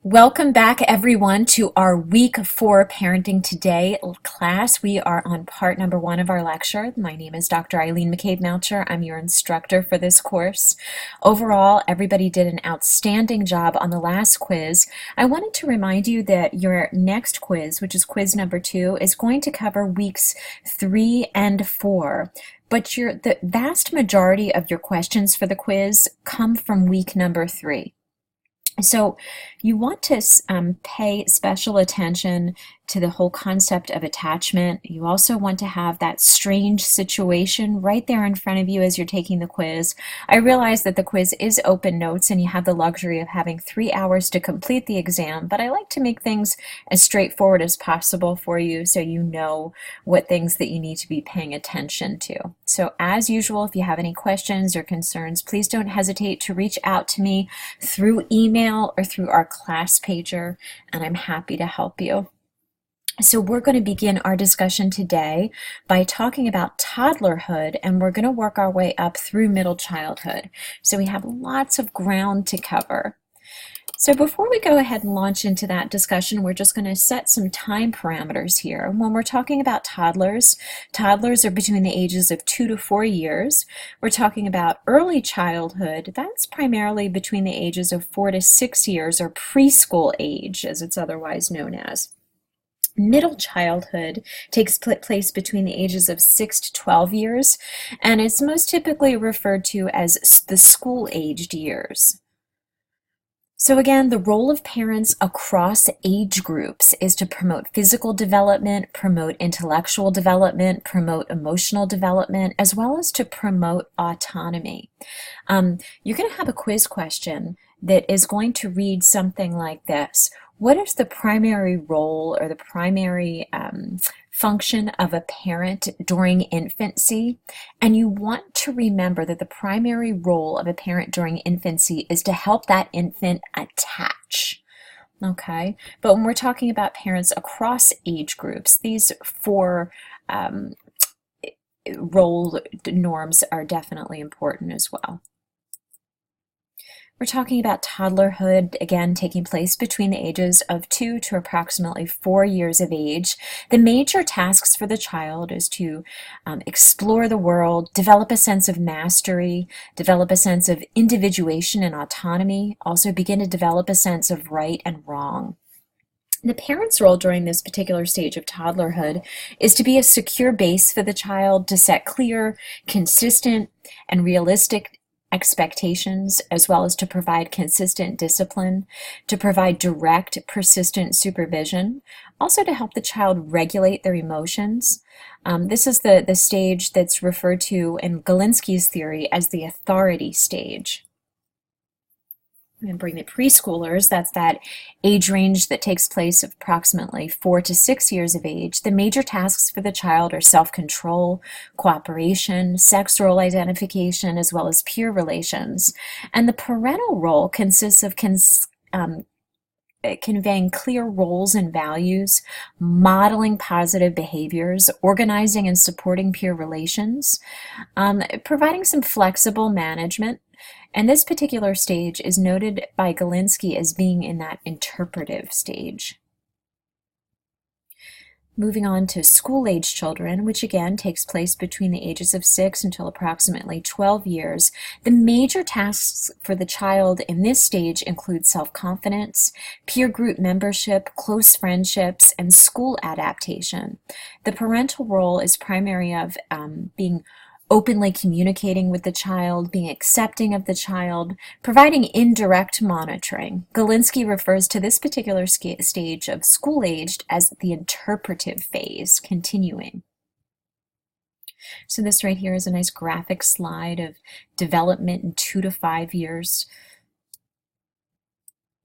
Welcome back, everyone, to our Week 4 Parenting Today class. We are on part number 1 of our lecture. My name is Dr. Eileen McCabe-Maucher. I'm your instructor for this course. Overall, everybody did an outstanding job on the last quiz. I wanted to remind you that your next quiz, which is quiz number 2, is going to cover weeks 3 and 4. But the vast majority of your questions for the quiz come from week number 3. So you want to pay special attention to the whole concept of attachment. You also want to have that strange situation right there in front of you as you're taking the quiz. I realize that the quiz is open notes and you have the luxury of having 3 hours to complete the exam, but I like to make things as straightforward as possible for you so you know what things that you need to be paying attention to. So as usual, if you have any questions or concerns, please don't hesitate to reach out to me through email or through our class pager, and I'm happy to help you. So we're going to begin our discussion today by talking about toddlerhood, and we're going to work our way up through middle childhood. So we have lots of ground to cover. So before we go ahead and launch into that discussion, we're just going to set some time parameters here. When we're talking about toddlers are between the ages of 2 to 4 years. We're talking about early childhood. That's primarily between the ages of 4 to 6 years, or preschool age, as it's otherwise known as. Middle childhood takes place between the ages of 6 to 12 years, and it's most typically referred to as the school-aged years. So again, the role of parents across age groups is to promote physical development, promote intellectual development, promote emotional development, as well as to promote autonomy. You're going to have a quiz question that is going to read something like this. What is the primary role or the primary function of a parent during infancy? And you want to remember that the primary role of a parent during infancy is to help that infant attach. Okay, but when we're talking about parents across age groups, these 4 role norms are definitely important as well. We're talking about toddlerhood, again, taking place between the ages of 2 to approximately 4 years of age. The major tasks for the child is to explore the world, develop a sense of mastery, develop a sense of individuation and autonomy, also begin to develop a sense of right and wrong. The parent's role during this particular stage of toddlerhood is to be a secure base for the child, to set clear, consistent, and realistic expectations, as well as to provide consistent discipline, to provide direct, persistent supervision, also to help the child regulate their emotions. This is the stage that's referred to in Galinsky's theory as the authority stage. Remembering the preschoolers, that's that age range that takes place of approximately 4 to 6 years of age. The major tasks for the child are self-control, cooperation, sex role identification, as well as peer relations. And the parental role consists of conveying clear roles and values, modeling positive behaviors, organizing and supporting peer relations, providing some flexible management. And this particular stage is noted by Galinsky as being in that interpretive stage. Moving on to school-age children, which again takes place between the ages of 6 until approximately 12 years. The major tasks for the child in this stage include self-confidence, peer group membership, close friendships, and school adaptation. The parental role is primary of being openly communicating with the child, being accepting of the child, providing indirect monitoring. Galinsky refers to this particular stage of school-aged as the interpretive phase, continuing. So this right here is a nice graphic slide of development in 2 to 5 years.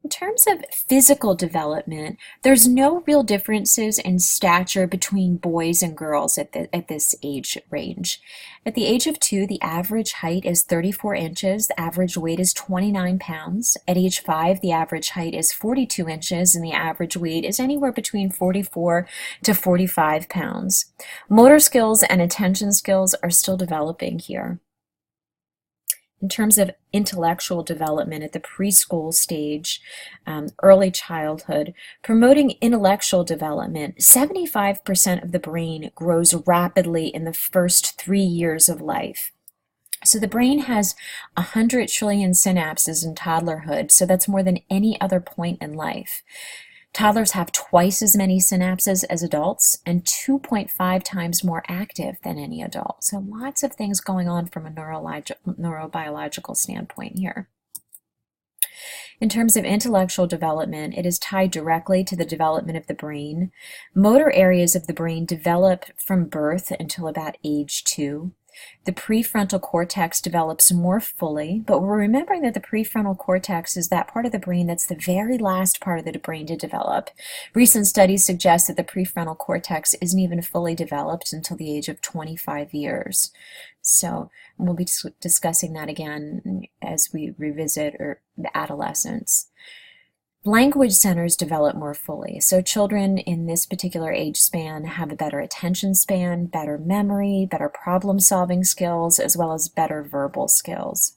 In terms of physical development, there's no real differences in stature between boys and girls at this age range. At the age of 2, the average height is 34 inches, the average weight is 29 pounds. At age 5, the average height is 42 inches, and the average weight is anywhere between 44 to 45 pounds. Motor skills and attention skills are still developing here. In terms of intellectual development at the preschool stage, early childhood, promoting intellectual development, 75% of the brain grows rapidly in the first 3 years of life. So the brain has 100 trillion synapses in toddlerhood, so that's more than any other point in life. Toddlers have twice as many synapses as adults and 2.5 times more active than any adult. So lots of things going on from a neurobiological standpoint here. In terms of intellectual development, it is tied directly to the development of the brain. Motor areas of the brain develop from birth until about age 2. The prefrontal cortex develops more fully, but we're remembering that the prefrontal cortex is that part of the brain that's the very last part of the brain to develop. Recent studies suggest that the prefrontal cortex isn't even fully developed until the age of 25 years. So we'll be discussing that again as we revisit the adolescence. Language centers develop more fully. So children in this particular age span have a better attention span, better memory, better problem-solving skills, as well as better verbal skills.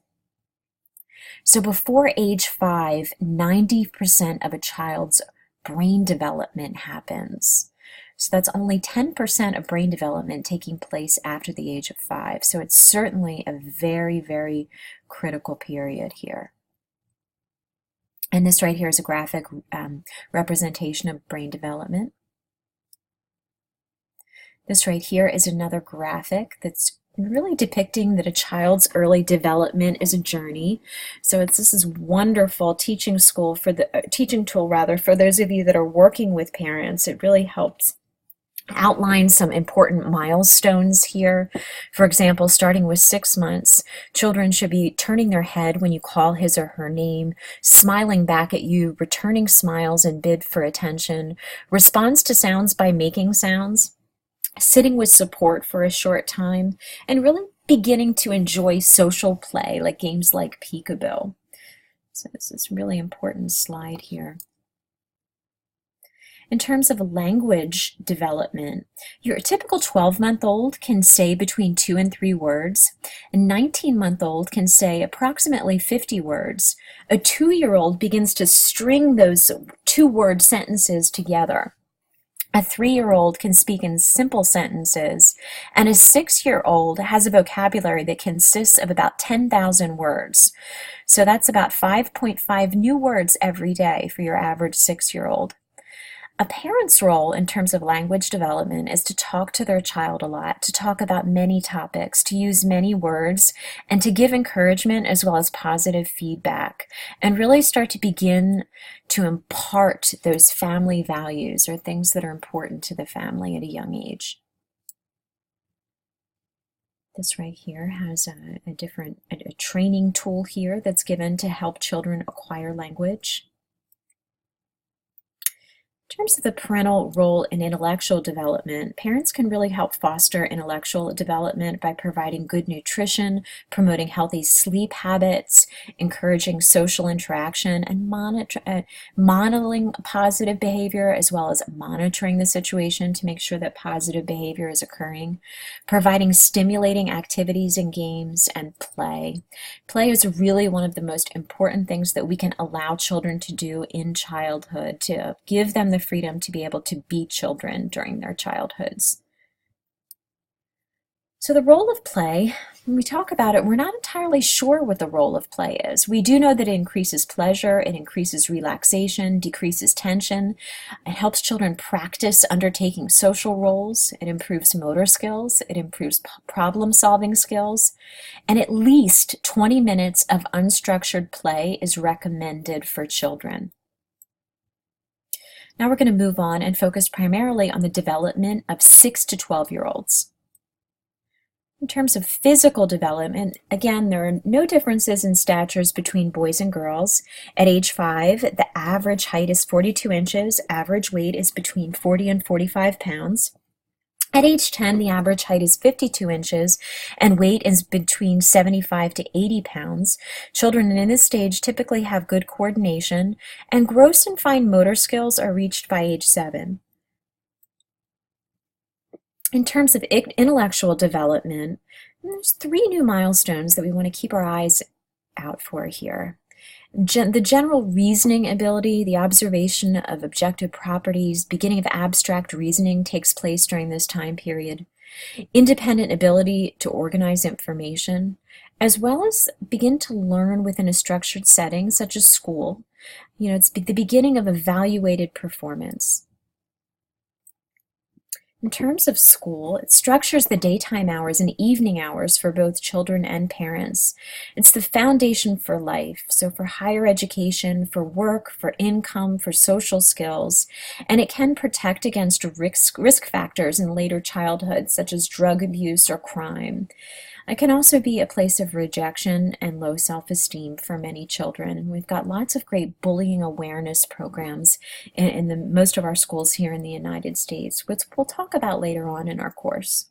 So before age 5, 90% of a child's brain development happens. So that's only 10% of brain development taking place after the age of 5. So it's certainly a very, very critical period here. And this right here is a graphic representation of brain development. This right here is another graphic that's really depicting that a child's early development is a journey. So this is wonderful teaching tool for those of you that are working with parents. It really helps outline some important milestones here. For example, starting with 6 months, children should be turning their head when you call his or her name, smiling back at you, returning smiles and bid for attention, responds to sounds by making sounds, sitting with support for a short time, and really beginning to enjoy social play, like games like peekaboo. So this is a really important slide here. In terms of language development, your typical 12-month-old can say between 2 and 3 words. A 19-month-old can say approximately 50 words. A 2-year-old begins to string those 2-word sentences together. A 3-year-old can speak in simple sentences, and a 6-year-old has a vocabulary that consists of about 10,000 words. So that's about 5.5 new words every day for your average 6-year-old. A parent's role in terms of language development is to talk to their child a lot, to talk about many topics, to use many words, and to give encouragement as well as positive feedback, and really start to begin to impart those family values or things that are important to the family at a young age. This right here has a training tool here that's given to help children acquire language. In terms of the parental role in intellectual development, parents can really help foster intellectual development by providing good nutrition, promoting healthy sleep habits, encouraging social interaction, and modeling positive behavior, as well as monitoring the situation to make sure that positive behavior is occurring, providing stimulating activities and games, and play. Play is really one of the most important things that we can allow children to do in childhood, to give them the freedom to be able to be children during their childhoods. So the role of play, when we talk about it, we're not entirely sure what the role of play is. We do know that it increases pleasure, it increases relaxation, decreases tension, it helps children practice undertaking social roles, it improves motor skills, it improves problem-solving skills, and at least 20 minutes of unstructured play is recommended for children. Now we're going to move on and focus primarily on the development of 6 to 12-year-olds. In terms of physical development, again, there are no differences in statures between boys and girls. At age 5, the average height is 42 inches, average weight is between 40 and 45 pounds. At age 10, the average height is 52 inches and weight is between 75 to 80 pounds. Children in this stage typically have good coordination, and gross and fine motor skills are reached by age 7. In terms of intellectual development, there's 3 new milestones that we want to keep our eyes out for here. The general reasoning ability, the observation of objective properties, beginning of abstract reasoning takes place during this time period. Independent ability to organize information, as well as begin to learn within a structured setting such as school. It's the beginning of evaluated performance. In terms of school, it structures the daytime hours and evening hours for both children and parents. It's the foundation for life, so for higher education, for work, for income, for social skills, and it can protect against risk factors in later childhood, such as drug abuse or crime. It can also be a place of rejection and low self-esteem for many children. We've got lots of great bullying awareness programs in most of our schools here in the United States, which we'll talk about later on in our course.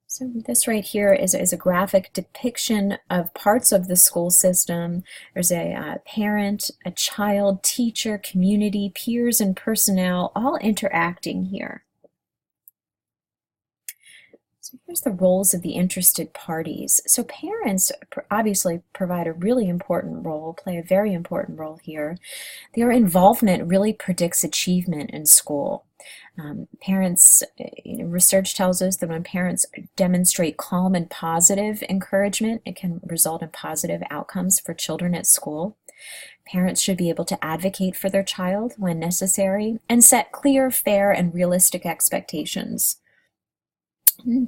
So this right here is a graphic depiction of parts of the school system. There's a parent, a child, teacher, community, peers, and personnel all interacting here. So here's the roles of the interested parties. So parents obviously provide a really important role, play a very important role here. Their involvement really predicts achievement in school. Parents, research tells us that when parents demonstrate calm and positive encouragement, it can result in positive outcomes for children at school. Parents should be able to advocate for their child when necessary and set clear, fair, and realistic expectations.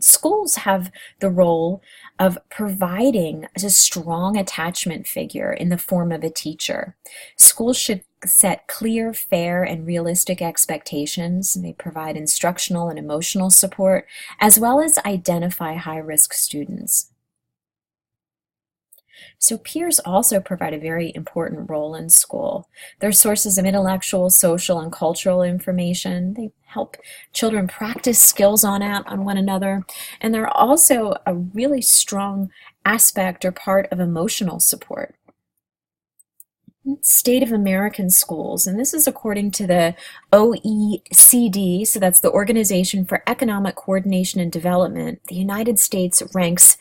Schools have the role of providing a strong attachment figure in the form of a teacher. Schools should set clear, fair, and realistic expectations, and they provide instructional and emotional support, as well as identify high-risk students. So peers also provide a very important role in school. They're sources of intellectual, social, and cultural information. They help children practice skills on one another, and they're also a really strong aspect or part of emotional support. State of American schools, and this is according to the OECD, so that's the Organization for Economic Coordination and Development. The United States ranks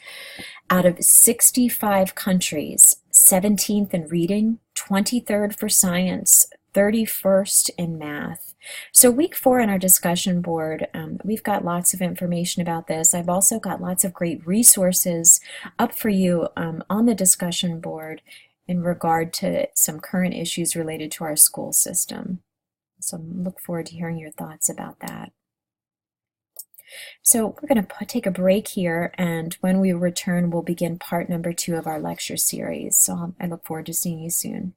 out of 65 countries, 17th in reading, 23rd for science, 31st in math. So week 4 in our discussion board, we've got lots of information about this. I've also got lots of great resources up for you on the discussion board in regard to some current issues related to our school system. So look forward to hearing your thoughts about that. So we're going to take a break here, and when we return, we'll begin part number 2 of our lecture series. So I look forward to seeing you soon.